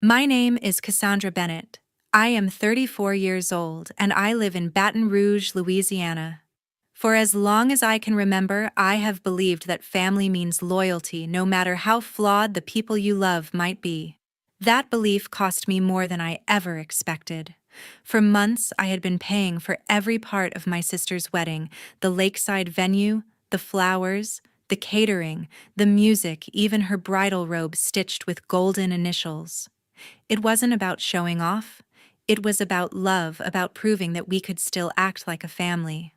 My name is Cassandra Bennett. I am 34 years old and I live in Baton Rouge, Louisiana. For as long as I can remember, I have believed that family means loyalty no matter how flawed the people you love might be. That belief cost me more than I ever expected. For months, I had been paying for every part of my sister's wedding: the lakeside venue, the flowers, the catering, the music, even her bridal robe stitched with golden initials. It wasn't about showing off. It was about love, about proving that we could still act like a family.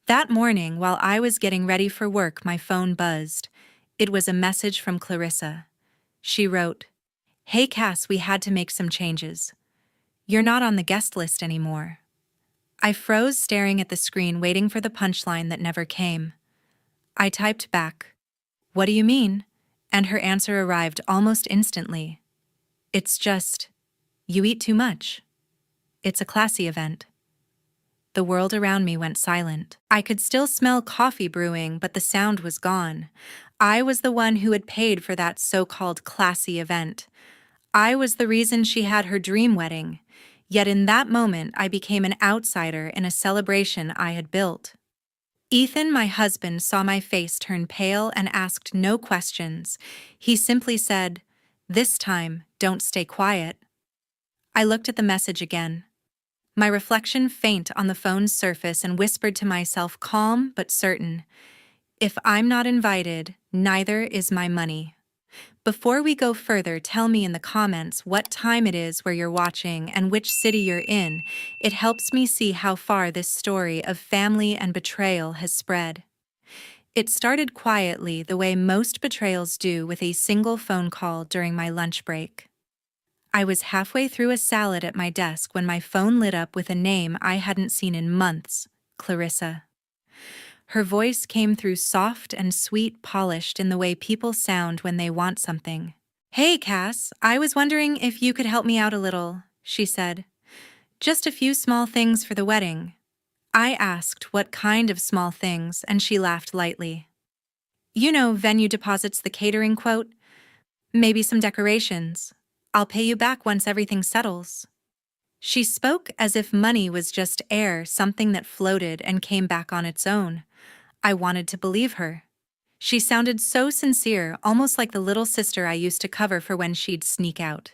That morning, while I was getting ready for work, my phone buzzed. It was a message from Clarissa. She wrote, "Hey Cass, we had to make some changes. You're not on the guest list anymore." I froze, staring at the screen, waiting for the punchline that never came. I typed back, "What do you mean?" And her answer arrived almost instantly. "It's just, you eat too much. It's a classy event." The world around me went silent. I could still smell coffee brewing, but the sound was gone. I was the one who had paid for that so-called classy event. I was the reason she had her dream wedding. Yet in that moment, I became an outsider in a celebration I had built. Ethan, my husband, saw my face turn pale and asked no questions. He simply said, "This time, don't stay quiet." I looked at the message again. My reflection faint on the phone's surface, and whispered to myself, calm but certain, "If I'm not invited, neither is my money." Before we go further, tell me in the comments what time it is where you're watching and which city you're in. It helps me see how far this story of family and betrayal has spread. It started quietly, the way most betrayals do, with a single phone call during my lunch break. I was halfway through a salad at my desk when my phone lit up with a name I hadn't seen in months: Clarissa. Her voice came through soft and sweet, polished in the way people sound when they want something. "Hey, Cass, I was wondering if you could help me out a little," she said. "Just a few small things for the wedding." I asked what kind of small things, and she laughed lightly. "You know, venue deposits, the catering quote. Maybe some decorations. I'll pay you back once everything settles." She spoke as if money was just air, something that floated and came back on its own. I wanted to believe her. She sounded so sincere, almost like the little sister I used to cover for when she'd sneak out.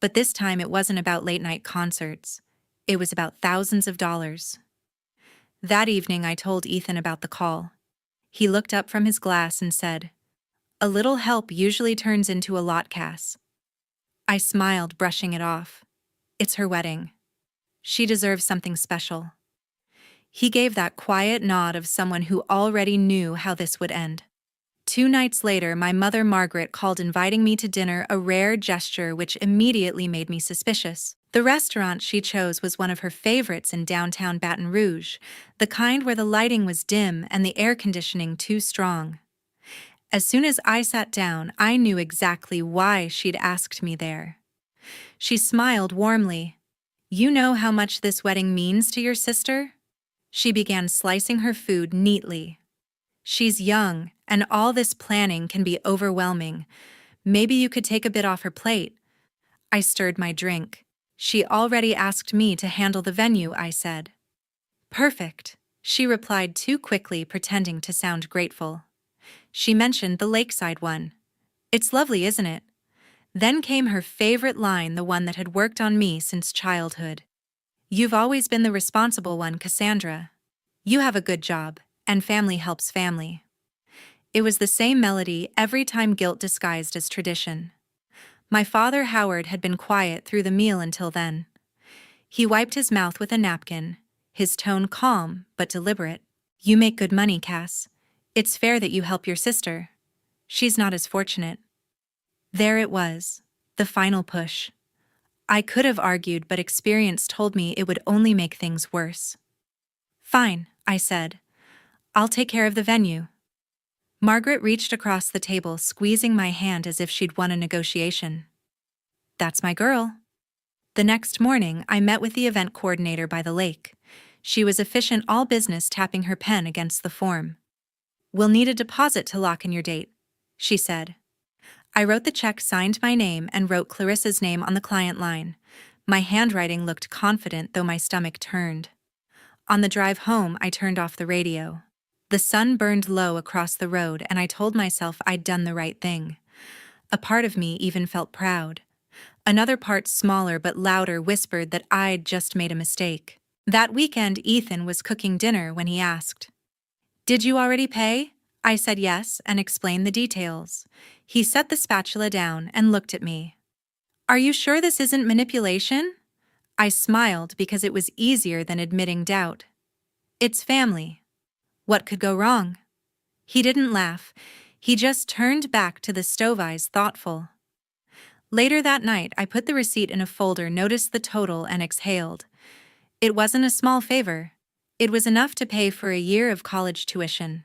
But this time it wasn't about late-night concerts. It was about thousands of dollars. That evening I told Ethan about the call. He looked up from his glass and said, "A little help usually turns into a lot, Cass." I smiled, brushing it off. It's her wedding. She deserves something special. He gave that quiet nod of someone who already knew how this would end. 2 nights later, my mother Margaret called, inviting me to dinner, a rare gesture which immediately made me suspicious. The restaurant she chose was one of her favorites in downtown Baton Rouge, the kind where the lighting was dim and the air conditioning too strong. As soon as I sat down, I knew exactly why she'd asked me there. She smiled warmly. "You know how much this wedding means to your sister?" She began slicing her food neatly. "She's young, and all this planning can be overwhelming. Maybe you could take a bit off her plate." I stirred my drink. "She already asked me to handle the venue," I said. "Perfect," she replied too quickly, pretending to sound grateful. She mentioned the lakeside one. "It's lovely, isn't it?" Then came her favorite line, the one that had worked on me since childhood. "You've always been the responsible one, Cassandra. You have a good job, and family helps family." It was the same melody every time, guilt disguised as tradition. My father, Howard, had been quiet through the meal until then. He wiped his mouth with a napkin, his tone calm but deliberate. "You make good money, Cass. It's fair that you help your sister. She's not as fortunate." There it was, the final push. I could have argued, but experience told me it would only make things worse. "Fine," I said. "I'll take care of the venue." Margaret reached across the table, squeezing my hand as if she'd won a negotiation. "That's my girl." The next morning, I met with the event coordinator by the lake. She was efficient, all business, tapping her pen against the form. "We'll need a deposit to lock in your date," she said. I wrote the check, signed my name, and wrote Clarissa's name on the client line. My handwriting looked confident, though my stomach turned. On the drive home, I turned off the radio. The sun burned low across the road, and I told myself I'd done the right thing. A part of me even felt proud. Another part, smaller but louder, whispered that I'd just made a mistake. That weekend, Ethan was cooking dinner when he asked, "Did you already pay?" I said yes and explained the details. He set the spatula down and looked at me. "Are you sure this isn't manipulation?" I smiled because it was easier than admitting doubt. "It's family. What could go wrong?" He didn't laugh. He just turned back to the stove, eyes thoughtful. Later that night, I put the receipt in a folder, noticed the total, and exhaled. It wasn't a small favor. It was enough to pay for a year of college tuition.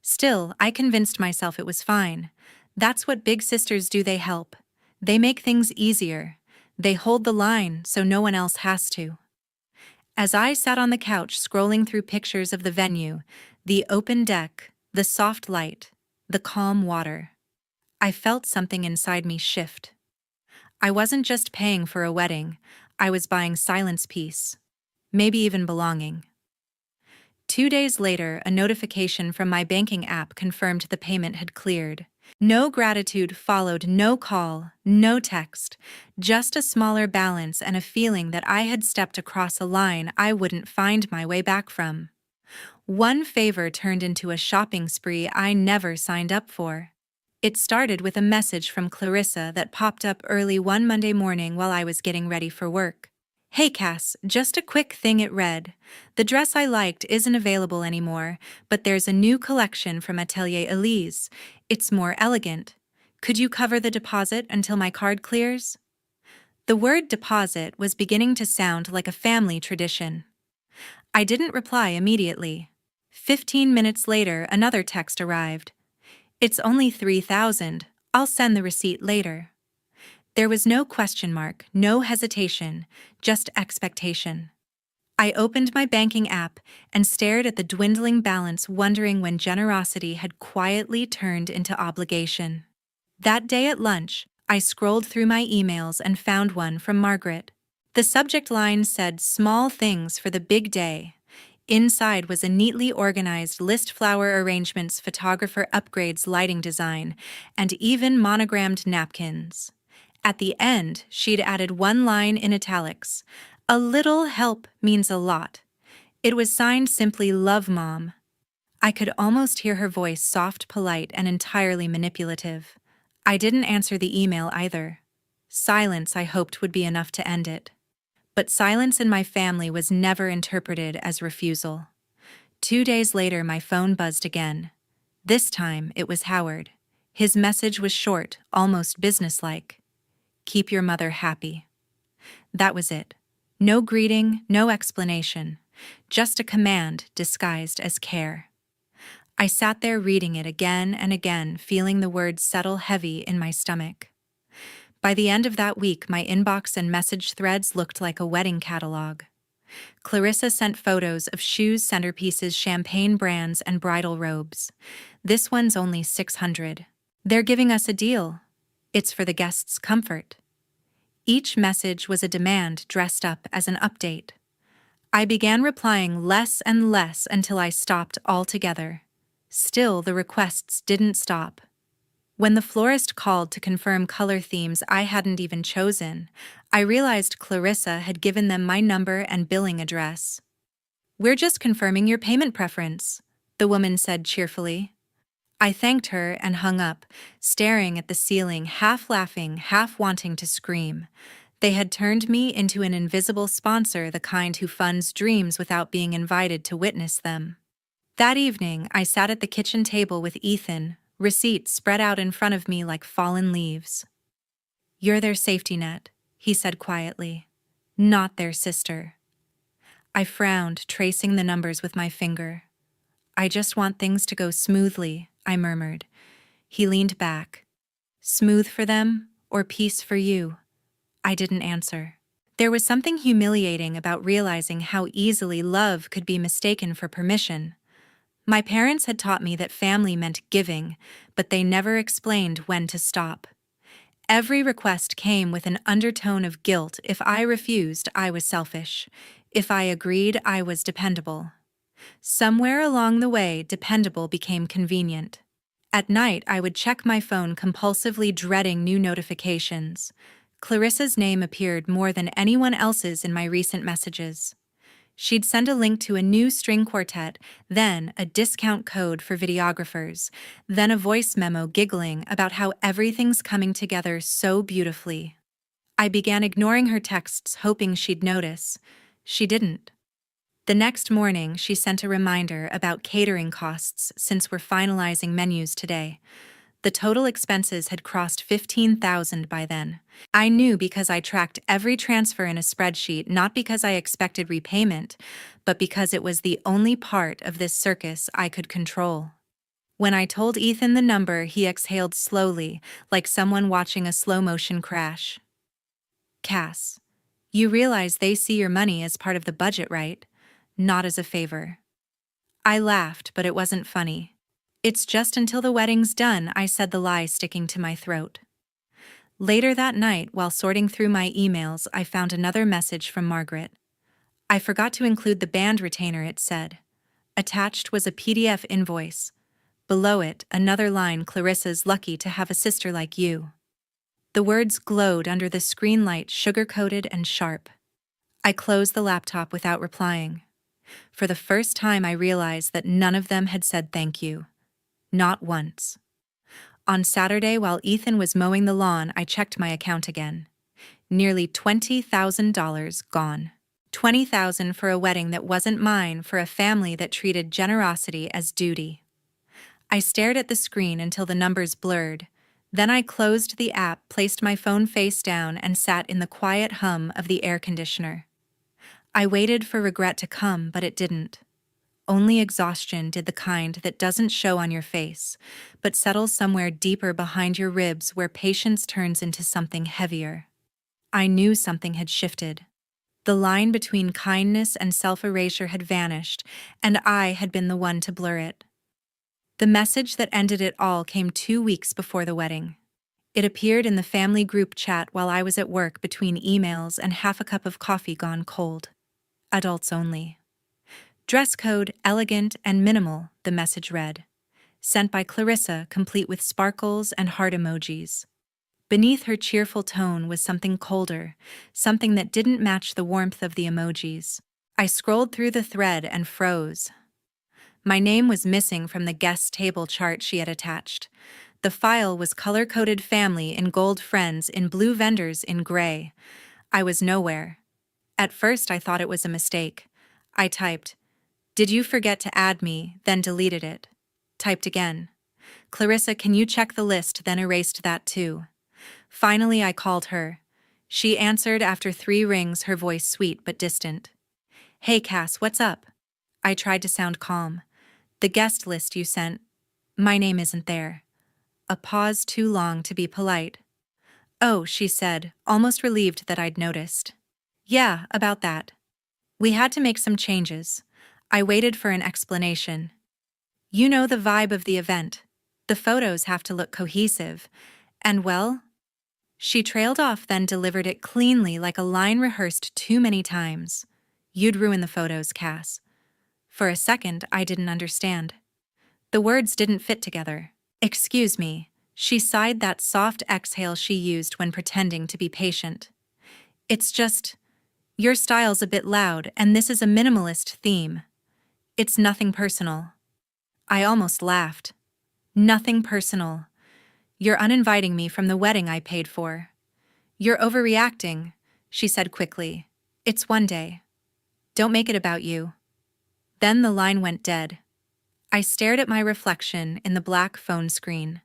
Still, I convinced myself it was fine. That's what big sisters do. They help. They make things easier. They hold the line so no one else has to. As I sat on the couch scrolling through pictures of the venue, the open deck, the soft light, the calm water, I felt something inside me shift. I wasn't just paying for a wedding, I was buying silence, peace, maybe even belonging. 2 days later, a notification from my banking app confirmed the payment had cleared. No gratitude followed, no call, no text, just a smaller balance and a feeling that I had stepped across a line I wouldn't find my way back from. One favor turned into a shopping spree I never signed up for. It started with a message from Clarissa that popped up early one Monday morning while I was getting ready for work. "Hey Cass, just a quick thing," it read. "The dress I liked isn't available anymore, but there's a new collection from Atelier Elise. It's more elegant. Could you cover the deposit until my card clears?" The word deposit was beginning to sound like a family tradition. I didn't reply immediately. 15 minutes later, another text arrived. "It's only 3,000. I'll send the receipt later." There was no question mark, no hesitation, just expectation. I opened my banking app and stared at the dwindling balance, wondering when generosity had quietly turned into obligation. That day at lunch, I scrolled through my emails and found one from Margaret. The subject line said, "Small things for the big day." Inside was a neatly organized list: flower arrangements, photographer upgrades, lighting design, and even monogrammed napkins. At the end, she'd added one line in italics: "A little help means a lot." It was signed simply, "Love, Mom." I could almost hear her voice, soft, polite, and entirely manipulative. I didn't answer the email either. Silence, I hoped, would be enough to end it. But silence in my family was never interpreted as refusal. 2 days later, my phone buzzed again. This time, it was Howard. His message was short, almost businesslike. "Keep your mother happy." That was it. No greeting, no explanation. Just a command disguised as care. I sat there reading it again and again, feeling the words settle heavy in my stomach. By the end of that week, my inbox and message threads looked like a wedding catalog. Clarissa sent photos of shoes, centerpieces, champagne brands, and bridal robes. "This one's only 600. They're giving us a deal. It's for the guests' comfort." Each message was a demand dressed up as an update. I began replying less and less until I stopped altogether. Still, the requests didn't stop. When the florist called to confirm color themes I hadn't even chosen, I realized Clarissa had given them my number and billing address. "We're just confirming your payment preference," the woman said cheerfully. I thanked her and hung up, staring at the ceiling, half laughing, half wanting to scream. They had turned me into an invisible sponsor, the kind who funds dreams without being invited to witness them. That evening, I sat at the kitchen table with Ethan, receipts spread out in front of me like fallen leaves. "You're their safety net," he said quietly. "Not their sister." I frowned, tracing the numbers with my finger. "I just want things to go smoothly," I murmured. He leaned back. "Smooth for them, or peace for you?" I didn't answer. There was something humiliating about realizing how easily love could be mistaken for permission. My parents had taught me that family meant giving, but they never explained when to stop. Every request came with an undertone of guilt. If I refused, I was selfish. If I agreed, I was dependable. Somewhere along the way, dependable became convenient. At night, I would check my phone compulsively, dreading new notifications. Clarissa's name appeared more than anyone else's in my recent messages. She'd send a link to a new string quartet, then a discount code for videographers, then a voice memo giggling about how everything's coming together so beautifully. I began ignoring her texts, hoping she'd notice. She didn't. The next morning, she sent a reminder about catering costs since we're finalizing menus today. The total expenses had crossed $15,000 by then. I knew because I tracked every transfer in a spreadsheet, not because I expected repayment, but because it was the only part of this circus I could control. When I told Ethan the number, he exhaled slowly, like someone watching a slow-motion crash. Cass, you realize they see your money as part of the budget, right? Not as a favor. I laughed, but it wasn't funny. It's just until the wedding's done, I said, the lie sticking to my throat. Later that night, while sorting through my emails, I found another message from Margaret. I forgot to include the band retainer, it said. Attached was a PDF invoice. Below it, another line: Clarissa's lucky to have a sister like you. The words glowed under the screen light, sugar-coated and sharp. I closed the laptop without replying. For the first time, I realized that none of them had said thank you. Not once. On Saturday, while Ethan was mowing the lawn, I checked my account again. Nearly $20,000 gone. $20,000 for a wedding that wasn't mine, for a family that treated generosity as duty. I stared at the screen until the numbers blurred. Then I closed the app, placed my phone face down, and sat in the quiet hum of the air conditioner. I waited for regret to come, but it didn't. Only exhaustion, did the kind that doesn't show on your face, but settles somewhere deeper behind your ribs, where patience turns into something heavier. I knew something had shifted. The line between kindness and self-erasure had vanished, and I had been the one to blur it. The message that ended it all came 2 weeks before the wedding. It appeared in the family group chat while I was at work, between emails and half a cup of coffee gone cold. Adults only. Dress code, elegant and minimal, the message read. Sent by Clarissa, complete with sparkles and heart emojis. Beneath her cheerful tone was something colder, something that didn't match the warmth of the emojis. I scrolled through the thread and froze. My name was missing from the guest table chart she had attached. The file was color-coded: family in gold, friends in blue, vendors in gray. I was nowhere. At first, I thought it was a mistake. I typed, "Did you forget to add me?" then deleted it. Typed again. "Clarissa, can you check the list?" then erased that too. Finally, I called her. She answered after 3 rings, her voice sweet but distant. "Hey Cass, what's up?" I tried to sound calm. "The guest list you sent, my name isn't there." A pause too long to be polite. "Oh," she said, almost relieved that I'd noticed. "Yeah, about that. We had to make some changes." I waited for an explanation. "You know the vibe of the event. The photos have to look cohesive. And well..." She trailed off, then delivered it cleanly, like a line rehearsed too many times. "You'd ruin the photos, Cass." For a second, I didn't understand. The words didn't fit together. "Excuse me." She sighed, that soft exhale she used when pretending to be patient. "It's just, your style's a bit loud, and this is a minimalist theme. It's nothing personal." I almost laughed. "Nothing personal. You're uninviting me from the wedding I paid for." "You're overreacting," she said quickly. "It's one day. Don't make it about you." Then the line went dead. I stared at my reflection in the black phone screen.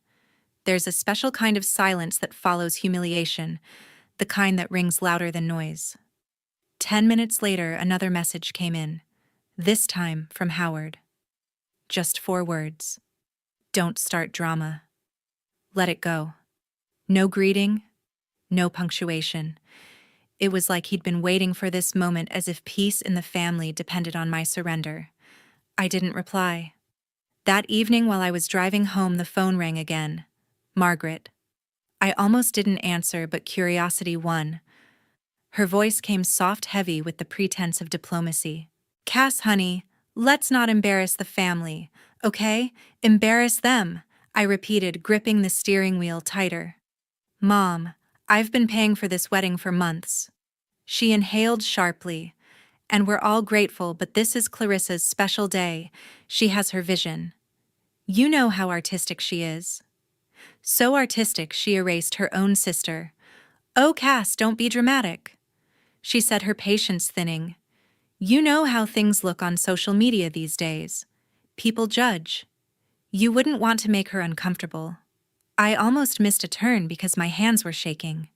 There's a special kind of silence that follows humiliation, the kind that rings louder than noise. 10 minutes later, another message came in, this time from Howard. Just 4 words. "Don't start drama. Let it go." No greeting, no punctuation. It was like he'd been waiting for this moment, as if peace in the family depended on my surrender. I didn't reply. That evening, while I was driving home, the phone rang again. Margaret. I almost didn't answer, but curiosity won. Her voice came soft heavy with the pretense of diplomacy. Cass, honey, let's not embarrass the family, okay? Embarrass them, I repeated, gripping the steering wheel tighter. Mom, I've been paying for this wedding for months. She inhaled sharply. And we're all grateful, but this is Clarissa's special day. She has her vision. You know how artistic she is. So artistic she erased her own sister. Oh, Cass, don't be dramatic. She said, her patience thinning. You know how things look on social media these days. People judge. You wouldn't want to make her uncomfortable. I almost missed a turn because my hands were shaking.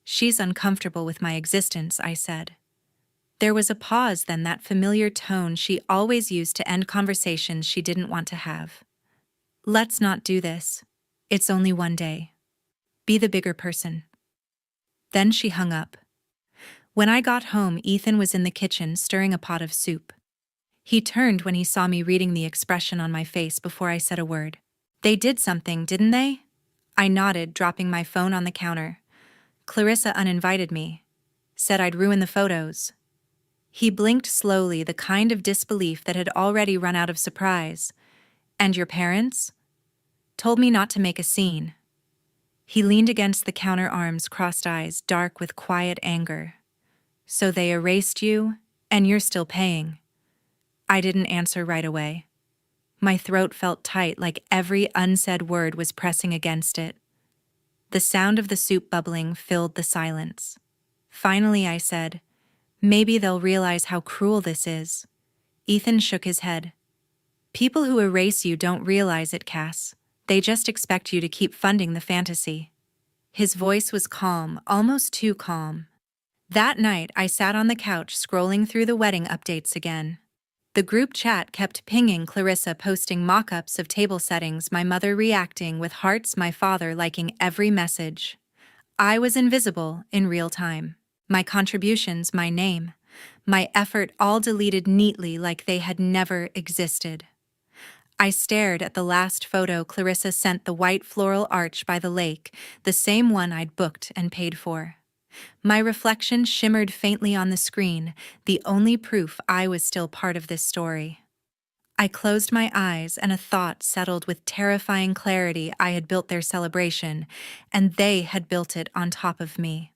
She's uncomfortable with my existence, I said. There was a pause, then that familiar tone she always used to end conversations she didn't want to have. Let's not do this. It's only one day. Be the bigger person. Then she hung up. When I got home, Ethan was in the kitchen stirring a pot of soup. He turned when he saw me, reading the expression on my face before I said a word. They did something, didn't they? I nodded, dropping my phone on the counter. Clarissa uninvited me. Said I'd ruin the photos. He blinked slowly, the kind of disbelief that had already run out of surprise. And your parents? Told me not to make a scene. He leaned against the counter, arms crossed, eyes dark with quiet anger. So they erased you, and you're still paying. I didn't answer right away. My throat felt tight, like every unsaid word was pressing against it. The sound of the soup bubbling filled the silence. Finally, I said, maybe they'll realize how cruel this is. Ethan shook his head. People who erase you don't realize it, Cass. They just expect you to keep funding the fantasy. His voice was calm, almost too calm. That night, I sat on the couch scrolling through the wedding updates again. The group chat kept pinging, Clarissa posting mock-ups of table settings, my mother reacting with hearts, my father liking every message. I was invisible in real time. My contributions, my name, my effort, all deleted neatly like they had never existed. I stared at the last photo Clarissa sent, the white floral arch by the lake, the same one I'd booked and paid for. My reflection shimmered faintly on the screen, the only proof I was still part of this story. I closed my eyes and a thought settled with terrifying clarity. I had built their celebration, and they had built it on top of me.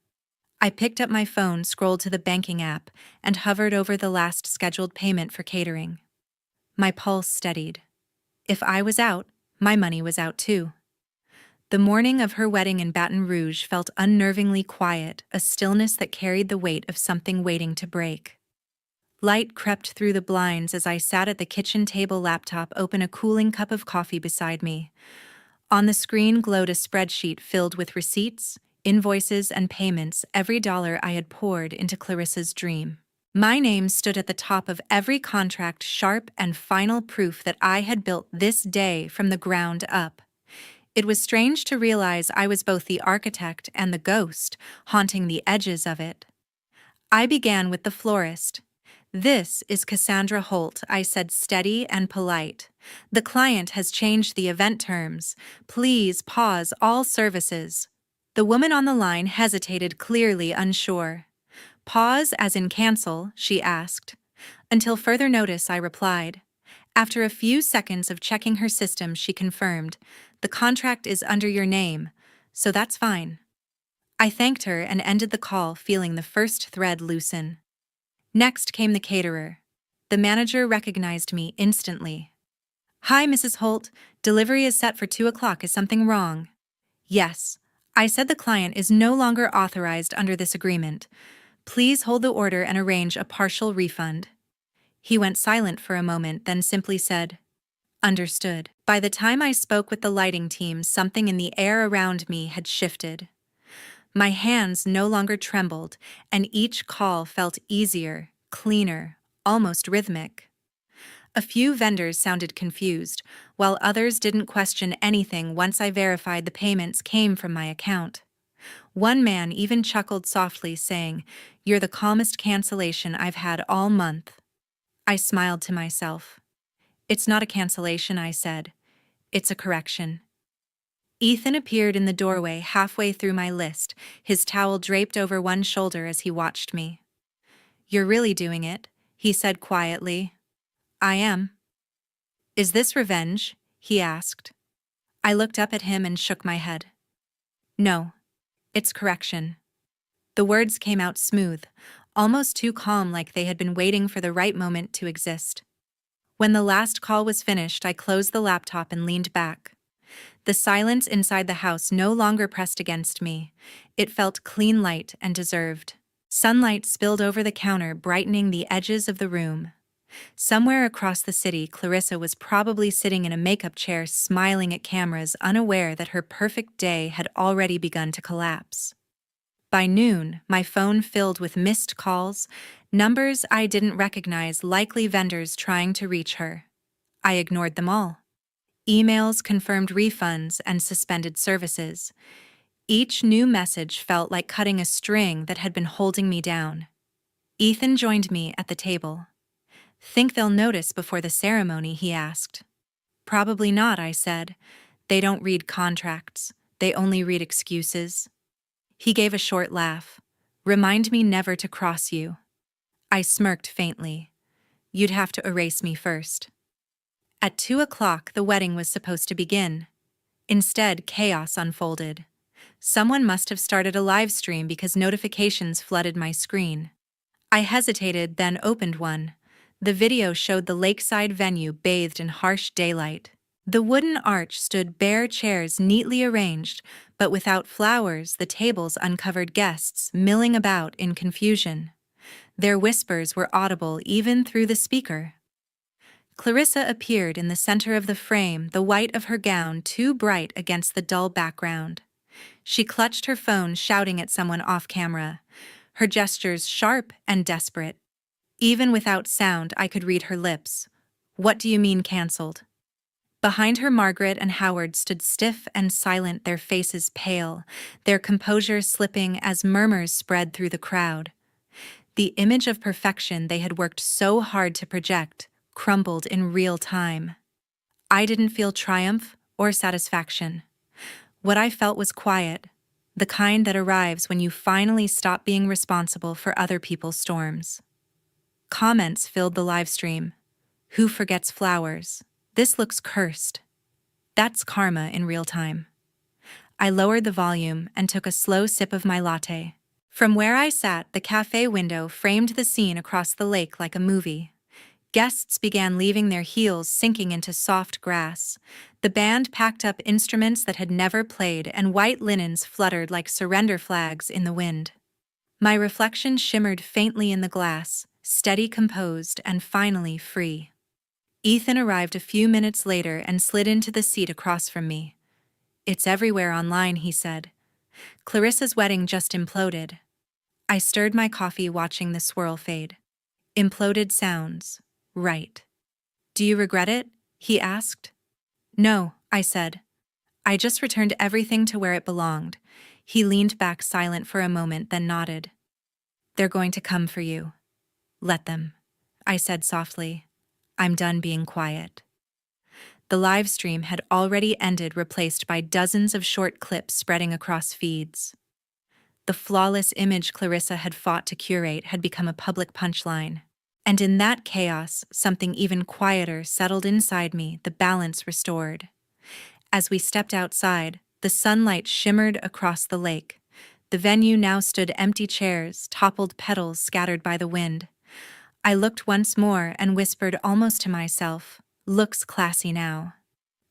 I picked up my phone, scrolled to the banking app, and hovered over the last scheduled payment for catering. My pulse steadied. If I was out, my money was out too. The morning of her wedding in Baton Rouge felt unnervingly quiet, a stillness that carried the weight of something waiting to break. Light crept through the blinds as I sat at the kitchen table, laptop open, a cooling cup of coffee beside me. On the screen glowed a spreadsheet filled with receipts, invoices, and payments, every dollar I had poured into Clarissa's dream. My name stood at the top of every contract, sharp and final proof that I had built this day from the ground up. It was strange to realize I was both the architect and the ghost, haunting the edges of it. I began with the florist. This is Cassandra Holt, I said, steady and polite. The client has changed the event terms. Please pause all services. The woman on the line hesitated, clearly unsure. Pause as in cancel, she asked. Until further notice, I replied. After a few seconds of checking her system, she confirmed, the contract is under your name, so that's fine. I thanked her and ended the call, feeling the first thread loosen. Next came the caterer. The manager recognized me instantly. Hi, Mrs. Holt. Delivery is set for 2 o'clock. Is something wrong? Yes. I said the client is no longer authorized under this agreement. Please hold the order and arrange a partial refund. He went silent for a moment, then simply said, Understood. By the time I spoke with the lighting team, something in the air around me had shifted. My hands no longer trembled, and each call felt easier, cleaner, almost rhythmic. A few vendors sounded confused, while others didn't question anything once I verified the payments came from my account. One man even chuckled softly, saying, You're the calmest cancellation I've had all month. I smiled to myself. It's not a cancellation, I said. It's a correction. Ethan appeared in the doorway halfway through my list, his towel draped over one shoulder as he watched me. "You're really doing it," he said quietly. "I am." "Is this revenge?" he asked. I looked up at him and shook my head. "No, it's correction." The words came out smooth, almost too calm, like they had been waiting for the right moment to exist. When the last call was finished, I closed the laptop and leaned back. The silence inside the house no longer pressed against me. It felt clean, light, and deserved. Sunlight spilled over the counter, brightening the edges of the room. Somewhere across the city, Clarissa was probably sitting in a makeup chair, smiling at cameras, unaware that her perfect day had already begun to collapse. By noon, my phone filled with missed calls, numbers I didn't recognize, likely vendors trying to reach her. I ignored them all. Emails confirmed refunds and suspended services. Each new message felt like cutting a string that had been holding me down. Ethan joined me at the table. "Think they'll notice before the ceremony?" he asked. "Probably not," I said. "They don't read contracts. They only read excuses." He gave a short laugh. "Remind me never to cross you." I smirked faintly. "You'd have to erase me first." At 2 o'clock, the wedding was supposed to begin. Instead, chaos unfolded. Someone must have started a live stream because notifications flooded my screen. I hesitated, then opened one. The video showed the lakeside venue bathed in harsh daylight. The wooden arch stood bare, chairs neatly arranged, but without flowers. The tables uncovered guests milling about in confusion. Their whispers were audible even through the speaker. Clarissa appeared in the center of the frame, the white of her gown too bright against the dull background. She clutched her phone, shouting at someone off camera, her gestures sharp and desperate. Even without sound, I could read her lips. "What do you mean canceled?" Behind her, Margaret and Howard stood stiff and silent, their faces pale, their composure slipping as murmurs spread through the crowd. The image of perfection they had worked so hard to project crumbled in real time. I didn't feel triumph or satisfaction. What I felt was quiet, the kind that arrives when you finally stop being responsible for other people's storms. Comments filled the live stream. "Who forgets flowers? This looks cursed." "That's karma in real time." I lowered the volume and took a slow sip of my latte. From where I sat, the cafe window framed the scene across the lake like a movie. Guests began leaving, their heels sinking into soft grass. The band packed up instruments that had never played, and white linens fluttered like surrender flags in the wind. My reflection shimmered faintly in the glass, steady, composed, and finally free. Ethan arrived a few minutes later and slid into the seat across from me. "It's everywhere online," he said. "Clarissa's wedding just imploded." I stirred my coffee, watching the swirl fade. Imploded sounds right. "Do you regret it?" he asked. "No," I said. "I just returned everything to where it belonged." He leaned back, silent for a moment, then nodded. "They're going to come for you. Let them," I said softly. "I'm done being quiet." The live stream had already ended, replaced by dozens of short clips spreading across feeds. The flawless image Clarissa had fought to curate had become a public punchline. And in that chaos, something even quieter settled inside me, the balance restored. As we stepped outside, the sunlight shimmered across the lake. The venue now stood empty, chairs, toppled petals scattered by the wind. I looked once more and whispered almost to myself, "Looks classy now."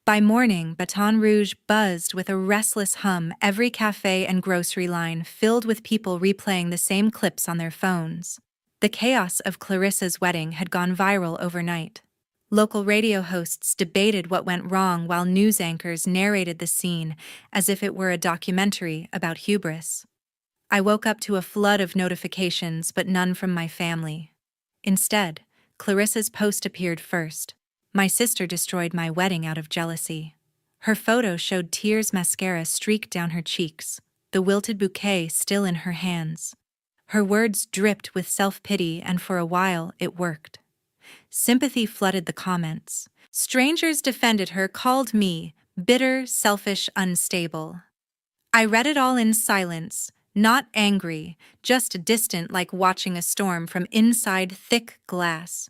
By morning, Baton Rouge buzzed with a restless hum, every cafe and grocery line filled with people replaying the same clips on their phones. The chaos of Clarissa's wedding had gone viral overnight. Local radio hosts debated what went wrong while news anchors narrated the scene as if it were a documentary about hubris. I woke up to a flood of notifications, but none from my family. Instead, Clarissa's post appeared first. "My sister destroyed my wedding out of jealousy." Her photo showed tears mascara streaked down her cheeks, the wilted bouquet still in her hands. Her words dripped with self-pity, and for a while it worked. Sympathy flooded the comments. Strangers defended her, called me Bitter, selfish, unstable. I read it all in silence, not angry, just distant like watching a storm from inside thick glass.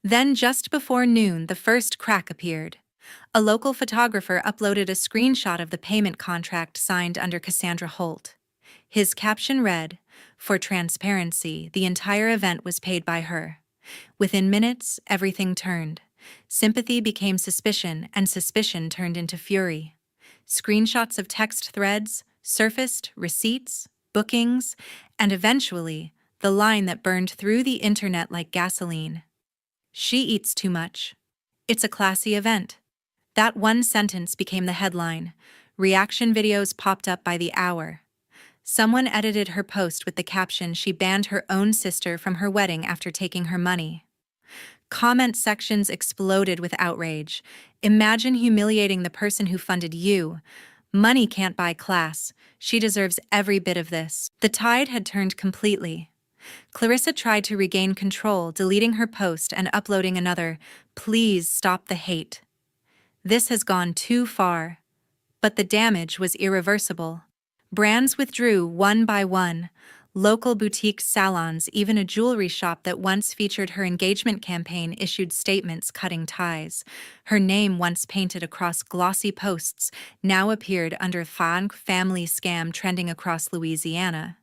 Then, just before noon, the first crack appeared. A local photographer uploaded a screenshot of the payment contract signed under Cassandra Holt. His caption read, "For transparency, the entire event was paid by her." Within minutes, everything turned. Sympathy became suspicion, and suspicion turned into fury. Screenshots of text threads surfaced, receipts, bookings, and eventually, the line that burned through the internet like gasoline. "She eats too much. It's a classy event." That one sentence became the headline. Reaction videos popped up by the hour. Someone edited her post with the caption, "She banned her own sister from her wedding after taking her money." Comment sections exploded with outrage. "Imagine humiliating the person who funded you. Money can't buy class. She deserves every bit of this." The tide had turned completely. Clarissa tried to regain control, deleting her post and uploading another, "Please stop the hate." This has gone too far. But the damage was irreversible. Brands withdrew one by one. Local boutique salons, even a jewelry shop that once featured her engagement campaign, issued statements cutting ties. Her name, once painted across glossy posts, now appeared under Fang family scam trending across Louisiana.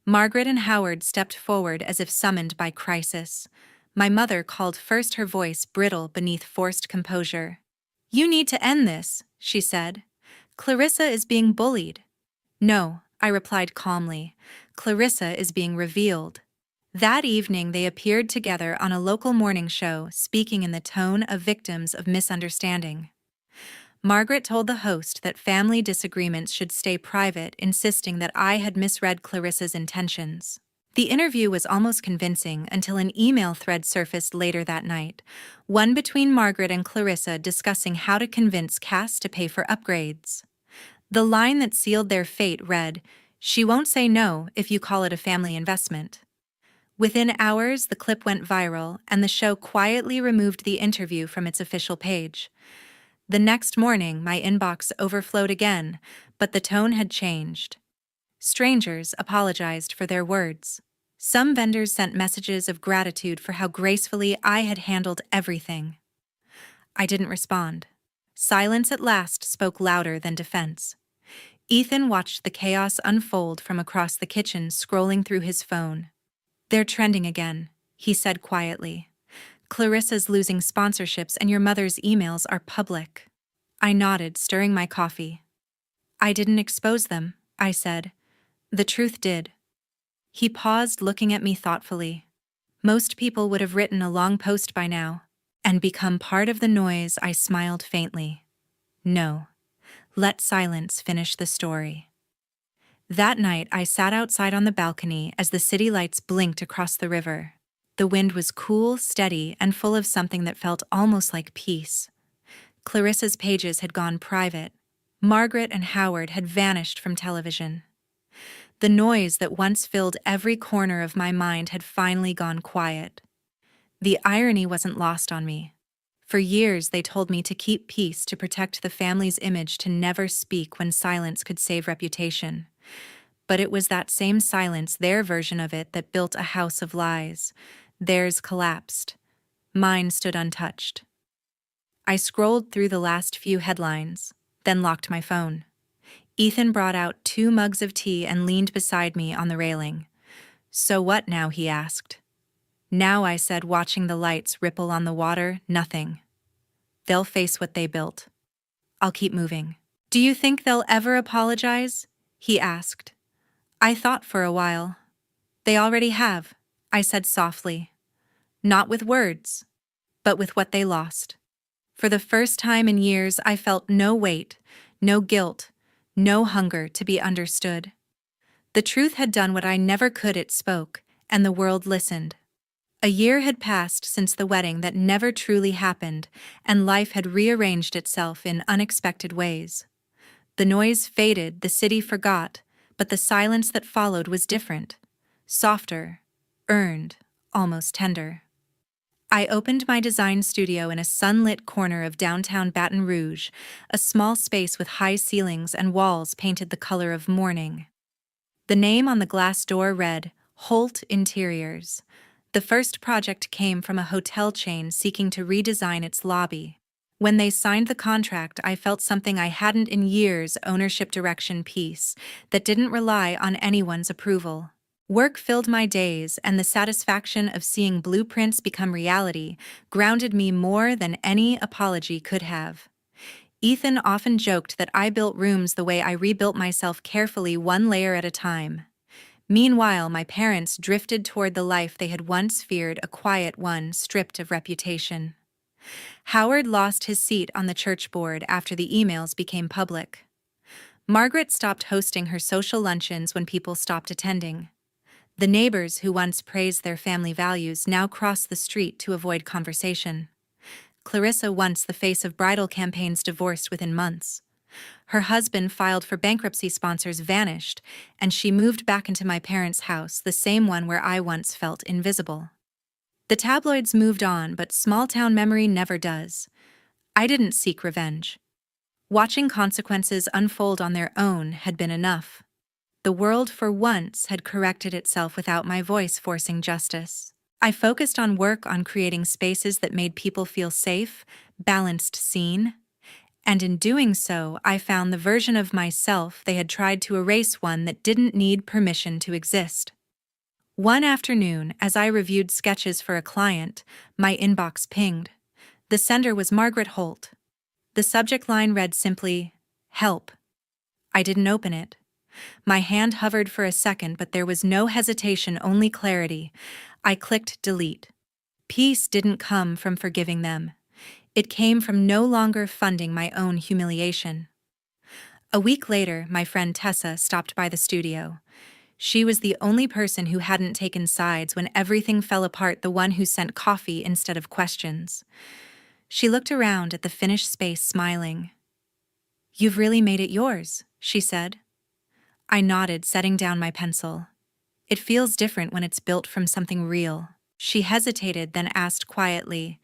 Margaret and Howard stepped forward as if summoned by crisis. My mother called first, her voice brittle beneath forced composure. "You need to end this," she said. "Clarissa is being bullied." "No," I replied calmly. "Clarissa is being revealed." That evening they appeared together on a local morning show, speaking in the tone of victims of misunderstanding. Margaret told the host that family disagreements should stay private, insisting that I had misread Clarissa's intentions. The interview was almost convincing until an email thread surfaced later that night, one between Margaret and Clarissa discussing how to convince Cass to pay for upgrades. The line that sealed their fate read, "She won't say no if you call it a family investment." Within hours, the clip went viral, and the show quietly removed the interview from its official page. The next morning, my inbox overflowed again, but the tone had changed. Strangers apologized for their words. Some vendors sent messages of gratitude for how gracefully I had handled everything. I didn't respond. Silence at last spoke louder than defense. Ethan watched the chaos unfold from across the kitchen, scrolling through his phone. "They're trending again," he said quietly. "Clarissa's losing sponsorships and your mother's emails are public." I nodded, stirring my coffee. "I didn't expose them," I said. "The truth did." He paused, looking at me thoughtfully. "Most people would have written a long post by now and become part of the noise." I smiled faintly. "No. Let silence finish the story." That night, I sat outside on the balcony as the city lights blinked across the river. The wind was cool, steady, and full of something that felt almost like peace. Clarissa's pages had gone private. Margaret and Howard had vanished from television. The noise that once filled every corner of my mind had finally gone quiet. The irony wasn't lost on me. For years, they told me to keep peace, to protect the family's image, to never speak when silence could save reputation. But it was that same silence, their version of it, that built a house of lies. Theirs collapsed. Mine stood untouched. I scrolled through the last few headlines, then locked my phone. Ethan brought out 2 mugs of tea and leaned beside me on the railing. "So what now?" he asked. "Now," I said, watching the lights ripple on the water, "nothing. They'll face what they built. I'll keep moving." "Do you think they'll ever apologize?" he asked. I thought for a while. "They already have," I said softly. "Not with words, but with what they lost." For the first time in years, I felt no weight, no guilt, no hunger to be understood. The truth had done what I never could. It spoke, and the world listened. A year had passed since the wedding that never truly happened, and life had rearranged itself in unexpected ways. The noise faded, the city forgot, but the silence that followed was different. Softer, earned, almost tender. I opened my design studio in a sunlit corner of downtown Baton Rouge, a small space with high ceilings and walls painted the color of morning. The name on the glass door read, Holt Interiors. The first project came from a hotel chain seeking to redesign its lobby. When they signed the contract, I felt something I hadn't in years: ownership, direction, peace, that didn't rely on anyone's approval. Work filled my days, and the satisfaction of seeing blueprints become reality grounded me more than any apology could have. Ethan often joked that I built rooms the way I rebuilt myself, carefully, one layer at a time. Meanwhile, my parents drifted toward the life they had once feared, a quiet one stripped of reputation. Howard lost his seat on the church board after the emails became public. Margaret stopped hosting her social luncheons when people stopped attending. The neighbors who once praised their family values now crossed the street to avoid conversation. Clarissa, once the face of bridal campaigns, divorced within months. Her husband filed for bankruptcy, sponsors vanished, and she moved back into my parents' house, the same one where I once felt invisible. The tabloids moved on, but small-town memory never does. I didn't seek revenge. Watching consequences unfold on their own had been enough. The world, for once, had corrected itself without my voice forcing justice. I focused on work, on creating spaces that made people feel safe, balanced, seen. And in doing so, I found the version of myself they had tried to erase, one that didn't need permission to exist. One afternoon, as I reviewed sketches for a client, my inbox pinged. The sender was Margaret Holt. The subject line read simply, "Help." I didn't open it. My hand hovered for a second, but there was no hesitation, only clarity. I clicked delete. Peace didn't come from forgiving them. It came from no longer funding my own humiliation. A week later, my friend Tessa stopped by the studio. She was the only person who hadn't taken sides when everything fell apart, the one who sent coffee instead of questions. She looked around at the finished space, smiling. "You've really made it yours," she said. I nodded, setting down my pencil. "It feels different when it's built from something real." She hesitated, then asked quietly,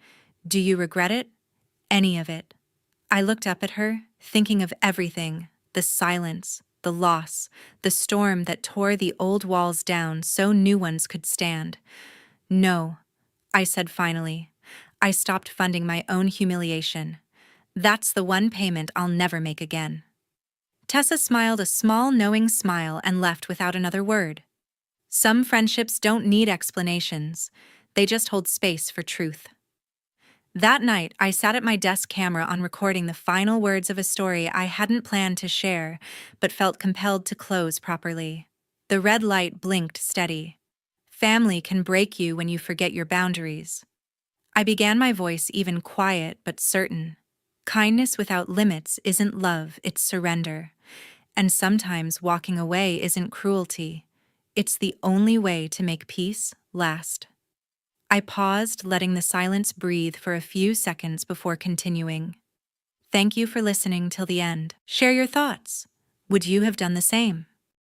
"Do you regret it? Any of it?" I looked up at her, thinking of everything: the silence, the loss, the storm that tore the old walls down so new ones could stand. "No," I said finally. "I stopped funding my own humiliation. That's the one payment I'll never make again." Tessa smiled a small, knowing smile and left without another word. Some friendships don't need explanations. They just hold space for truth. That night, I sat at my desk, camera on, recording the final words of a story I hadn't planned to share, but felt compelled to close properly. The red light blinked steady. Family can break you when you forget your boundaries. I began, my voice even, quiet but certain. Kindness without limits isn't love, it's surrender. And sometimes walking away isn't cruelty. It's the only way to make peace last. I paused, letting the silence breathe for a few seconds before continuing. Thank you for listening till the end. Share your thoughts. Would you have done the same?